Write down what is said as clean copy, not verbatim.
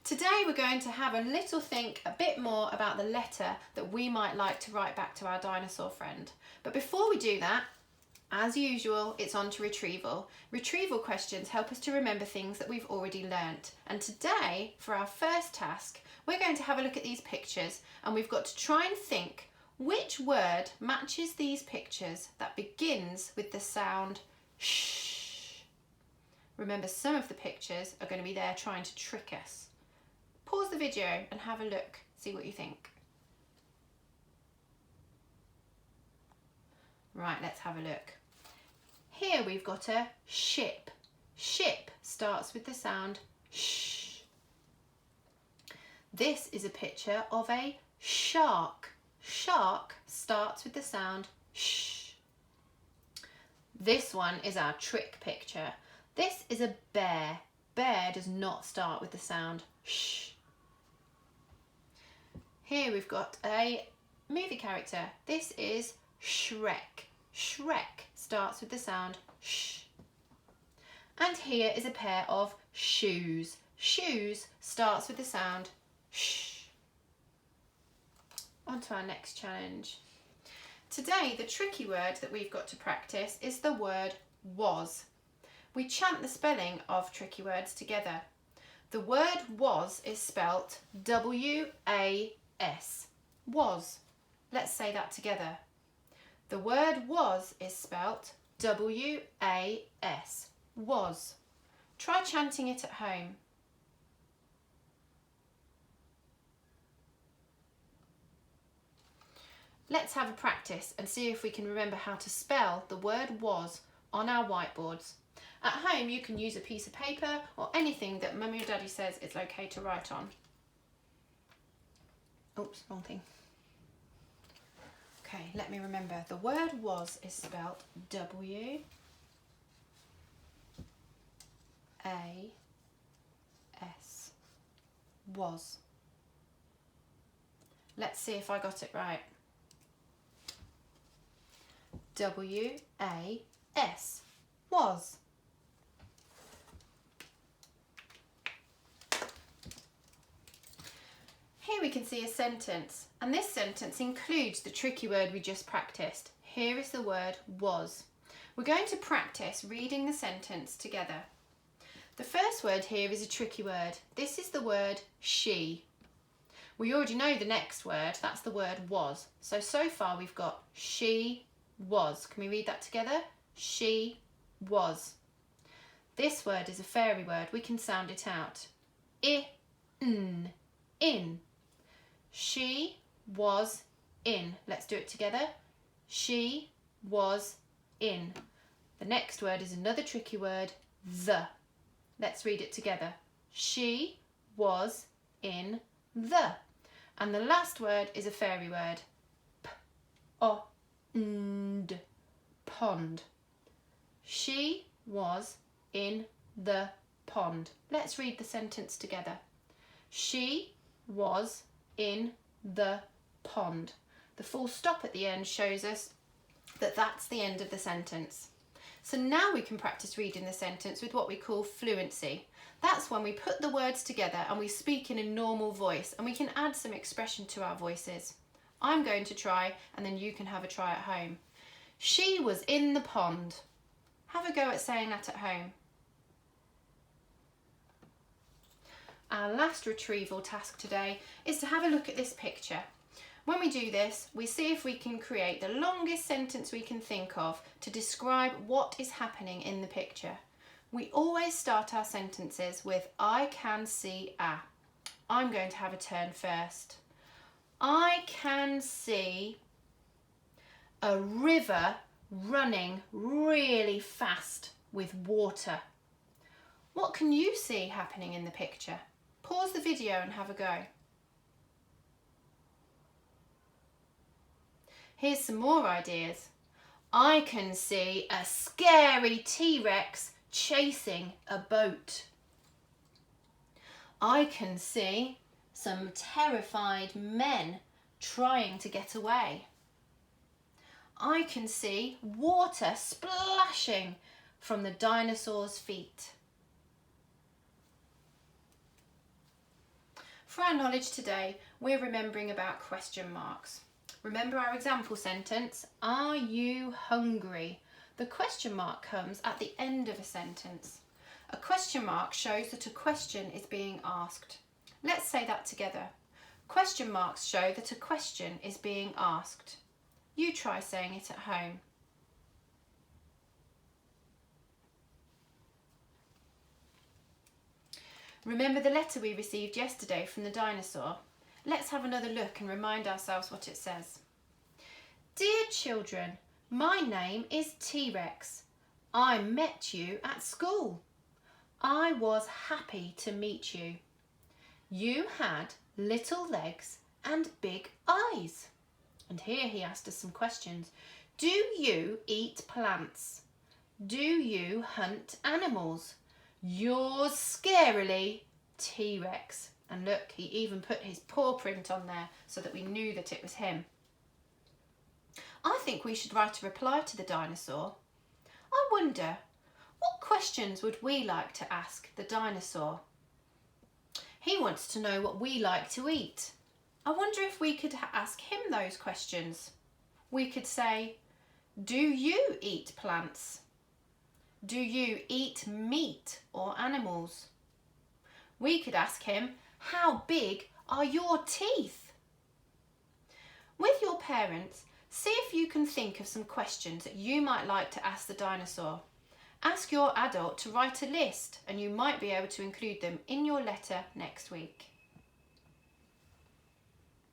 Today we're going to have a little think a bit more about the letter that we might like to write back to our dinosaur friend. But before we do that, as usual, it's on to retrieval. Retrieval questions help us to remember things that we've already learnt. And today, for our first task, we're going to have a look at these pictures and we've got to try and think which word matches these pictures that begins with the sound shh. Remember, some of the pictures are going to be there trying to trick us. Pause the video and have a look, see what you think. Right, let's have a look. Here we've got a ship. Ship starts with the sound sh. This is a picture of a shark. Shark starts with the sound sh. This one is our trick picture. This is a bear. Bear does not start with the sound sh. Here we've got a movie character. This is Shrek. Shrek starts with the sound sh. And here is a pair of shoes. Shoes starts with the sound sh. On to our next challenge. Today, the tricky word that we've got to practice is the word was. We chant the spelling of tricky words together. The word was is spelt W-A-S. Was. Let's say that together. The word was is spelt W-A-S. Was. Try chanting it at home. Let's have a practice and see if we can remember how to spell the word was on our whiteboards. At home you can use a piece of paper or anything that Mummy or Daddy says it's okay to write on. Oops, wrong thing. Okay, let me remember. The word was is spelt W-A-S. Was. Let's see if I got it right. W-A-S. Was. Here we can see a sentence, and this sentence includes the tricky word we just practiced. Here is the word was. We're going to practice reading the sentence together. The first word here is a tricky word. This is the word she. We already know the next word, that's the word was. So far we've got she was. Can we read that together? She was. This word is a fairy word. We can sound it out. In. She was in. Let's do it together. She was in. The next word is another tricky word, the. Let's read it together. She was in the. And the last word is a fairy word, p-o-n-d, pond. She was in the pond. Let's read the sentence together. She was in the pond. The full stop at the end shows us that that's the end of the sentence. So now we can practice reading the sentence with what we call fluency. That's when we put the words together and we speak in a normal voice, and we can add some expression to our voices. I'm going to try, and then you can have a try at home. She was in the pond. Have a go at saying that at home. Our last retrieval task today is to have a look at this picture. When we do this, we see if we can create the longest sentence we can think of to describe what is happening in the picture. We always start our sentences with I can see a. I'm going to have a turn first. I can see a river running really fast with water. What can you see happening in the picture? Pause the video and have a go. Here's some more ideas. I can see a scary T-Rex chasing a boat. I can see some terrified men trying to get away. I can see water splashing from the dinosaur's feet. For our knowledge today, we're remembering about question marks. Remember our example sentence, are you hungry? The question mark comes at the end of a sentence. A question mark shows that a question is being asked. Let's say that together. Question marks show that a question is being asked. You try saying it at home. Remember the letter we received yesterday from the dinosaur? Let's have another look and remind ourselves what it says. Dear children, my name is T-Rex. I met you at school. I was happy to meet you. You had little legs and big eyes. And here he asked us some questions. Do you eat plants? Do you hunt animals? Yours scarily, T-Rex. And look, he even put his paw print on there so that we knew that it was him. I think we should write a reply to the dinosaur. I wonder, what questions would we like to ask the dinosaur? He wants to know what we like to eat. I wonder if we could ask him those questions. We could say, do you eat plants? Do you eat meat or animals? We could ask him, how big are your teeth? With your parents, see if you can think of some questions that you might like to ask the dinosaur. Ask your adult to write a list and you might be able to include them in your letter next week.